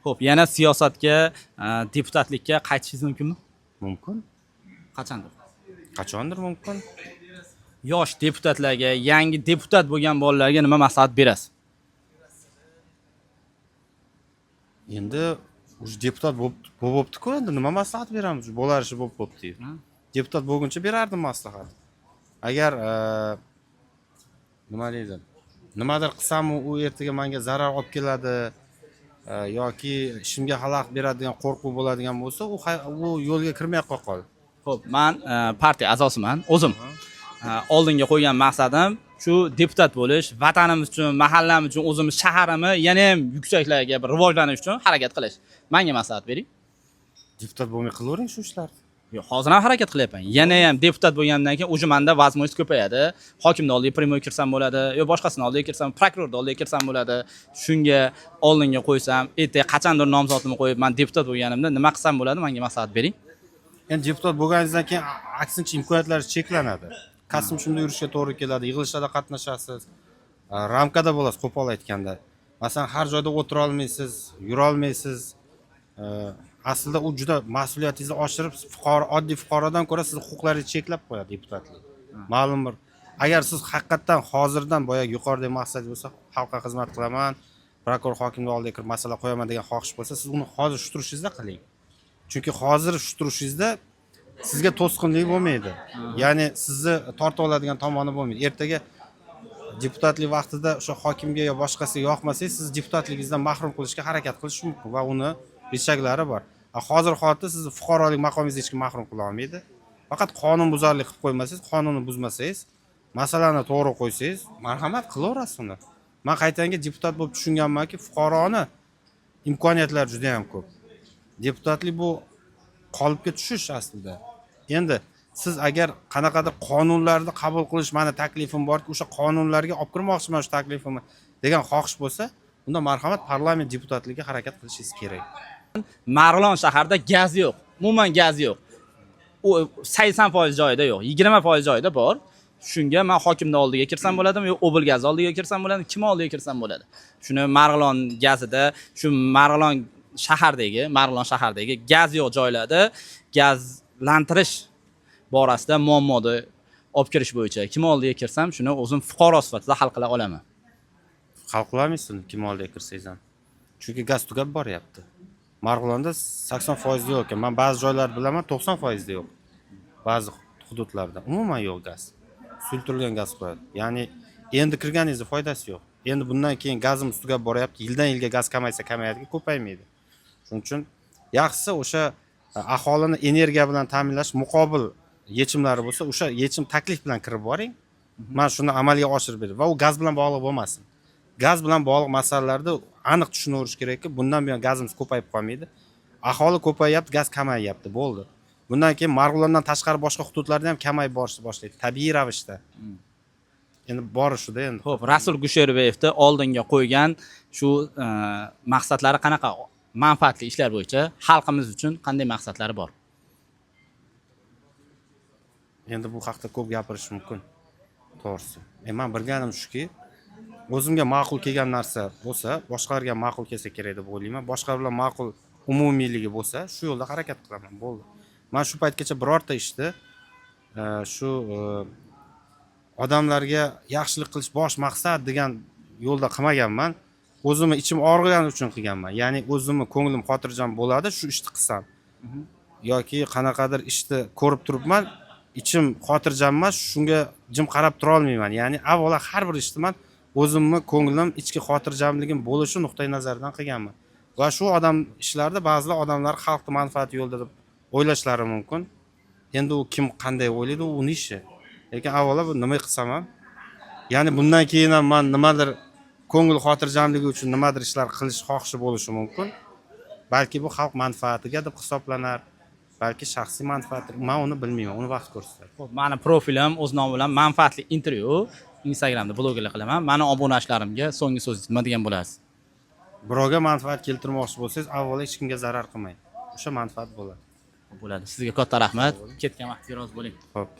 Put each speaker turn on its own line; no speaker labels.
Xo'p, yana siyosatga, deputatlikka qaytishingiz mumkinmi?
Mumkin.
Qachondir?
Qachondir mumkin.
Yosh deputatlarga, yangi deputat bo'lgan bolalarga nima maslahat berasiz?
Endi uj deputat bo'libdi-ku, endi nima maslahat beramiz? Bo'lar ishi bo'libdi. Deputat bo'lguncha berardim maslahat. Agar nima deydi? Nimadir qilsam u ertaga menga zarar olib keladi yoki ishimga xalaqit beradigan qo'rquv bo'ladigan bo'lsa, u yo'lga kirmay qol.
Xo'p, men partiya a'zosiman, o'zim. Oldinga qo'ygan maqsadim shu deputat bo'lish, vatanimiz uchun, mahallamiz uchun, o'zimiz shaharimiz yana ham yuksaklarga bir rivojlanish uchun harakat qilish. Menga maslahat bering.
Deputat bo'lmay qilavering shu ishlarni.
Yo'q, hozir ham harakat qilyapman. Yana ham deputat bo'lgandan keyin o'sha menda возможность ko'payadi. Hokimning oldiga primoy kirsam bo'ladi, yo boshqasining oldiga kirsam, prokurorning oldiga kirsam bo'ladi. Shunga oldinga qo'ysam, ertaga qachondir nomzodimni qo'yib, men deputat bo'lganimda nima qilsam bo'ladi? Menga maslahat bering.
Endi deputat bo'lganingizdan keyin aksincha imkoniyatlar cheklanadi. Kasb shunda yurishga to'g'ri keladi, yig'ilishlarda qatnashasiz. Ramkada bo'lasiz, qo'pol aytganda. Masalan, har joyda o'tira olmaysiz, yura olmaysiz. Aslida u juda mas'uliyatingizni oshirib, oddiy fuqarodan ko'ra siz huquqlaringizni cheklab qo'yadi deputatlik. Ma'lum bir agar siz haqiqatan hozirdan boyagi yuqoridagi maqsad bo'lsa, xalqqa xizmat qilaman, prokuror hokimning oldiga kirib masala qo'yaman degan xohish bo'lsa, siz uni hozir shu turishingizda qiling. Chunki hozir shu turishingizda sizga to'sqinlik bo'lmaydi. Ya'ni sizni tortib oladigan tomoni bo'lmaydi. Ertaga deputatlik vaqtida o'sha hokimga yo boshqasiga yoqmasangiz, siz deputatligingizdan mahrum qilishga harakat qilish mumkin va uni rishaklari bor. Hozir holatda sizni fuqarolik maqomingizdan hech kim mahrum qila olmaydi. Faqat qonunbuzarlik qilib qo'ymasangiz, qonunni buzmasangiz, masalani to'g'ri qo'ysangiz, marhamat qilaverasiz uni. Men qaytanga deputat bo'lib tushunganmanki, fuqaroni imkoniyatlari juda ham ko'p. Deputatlik bu qolipga tushish aslida. Endi siz agar qanaqadir qonunlarni qabul qilish meni taklifim borki, o'sha qonunlarga olib kirmoqchiman shu taklifimni degan xohish bo'lsa, unda marhamat parlament deputatligiga harakat qilishingiz kerak.
Marg'ilon shaharida gaz yo'q. Umuman gaz yo'q. U 80% joyida yo'q, 20% joyida bor. Shunga men hokimning oldiga kirsam bo'ladimi yo Obil gaz oldiga kirsam bo'ladimi, kim oldiga kirsam bo'ladi? Shuni Marg'ilon gazida, shu Marg'ilon shahardagi gaz yo'q joylarda gazlantirish borasida muammoni olib kirish bo'yicha kim oldiga kirsam, shuni o'zim fuqaro sifatida hal qila olaman.
Hal qilolmaysiz kim oldiga kirsangiz ham. Chunki gaz tugab boryapti. Marg'ilonda 80% yo'q ekan. Men ba'zi joylarni bilaman, 90% da yo'q. Ba'zi hududlarda umuman yo'q gaz. Suyultirilgan gaz qo'yadi. Ya'ni endi kirganingizda foydasi yo'q. Endi bundan keyin gazimiz tugab boryapti. Yildan yilga gaz kamaysa kamayadi, ko'paymaydi. Shuning uchun yaxshisi o'sha aholini energiya bilan ta'minlash muqobil yechimlari bo'lsa, o'sha yechim taklif bilan kirib boring. Men shuni amalga oshirib beraman va u gaz bilan bog'liq bo'lmasin. Gaz bilan bog'liq masalalarda aniq tushunaverish kerakki, bundan buyon gazimiz ko'payib qolmaydi. Aholi ko'payyapti, gaz kamayyapti, bo'ldi. Bundan keyin Marg'ilondan tashqari boshqa hududlarda ham kamayib borishni boshlaydi, tabiiy ravishda. Endi borishida endi.
Xo'p, Rasul Gusherbeyevni oldinga qo'ygan shu maqsadlari qanaqa? Manfaatli ishlar bo'yicha xalqimiz uchun qanday maqsadlari bor?
Endi bu haqda ko'p gapirish mumkin. To'g'risi. Men bilganim shuki, o'zimga ma'qul kelgan narsa bo'lsa, boshqalarga ma'qul kelsa kerak deb o'ylayman. Boshqalar bilan ma'qul umumiyligi bo'lsa, shu yo'lda harakat qilaman, bo'ldi. Men shu paytgacha birorta ishni shu odamlarga yaxshilik qilish bosh maqsad degan yo'lda qilmaganman. O'zimni ichim og'rigani uchun qilganman. Ya'ni o'zimni ko'nglim xotirjam bo'ladi shu ishni qilsam. Yoki qanaqadir ishni ko'rib turibman, ichim xotirjam emas, shunga jim qarab tura olmayman. Ya'ni avvalo har bir ishni men o'zimni ko'nglim, ichki xotirjamligim bo'lishi nuqtai nazaridan qilganman. Va shu ishlarda ba'zilar odamlar xalqning manfaati yo'lida deb o'ylashlari mumkin. Endi u kim qanday o'ylaydi, u uning ishi. Lekin avvalo bu nima qilsam ham, ya'ni bundan keyin ham men nimadir ko'ngil xotirjamligi uchun nimadir ishlar qilish xohishi bo'lishi mumkin. Balki bu xalq manfaatiga deb hisoblanar, balki shaxsiy manfaatdir. Men uni bilmayman, uni vaqt ko'rsatadi.
Xo'p, meni profilim o'z nomim bilan manfaatli intervyu Instagramda blogerlik qilaman. Meni obunachalarimga so'nggi so'z nima degan bo'lasiz?
Birovga manfaat keltirmoqchi bo'lsangiz, avvalo hech kimga zarar qilmang. O'sha manfaat bo'ladi.
Bo'ladi. Sizga katta rahmat. Ketgan vaqtga rozi bo'ling.
Xo'p.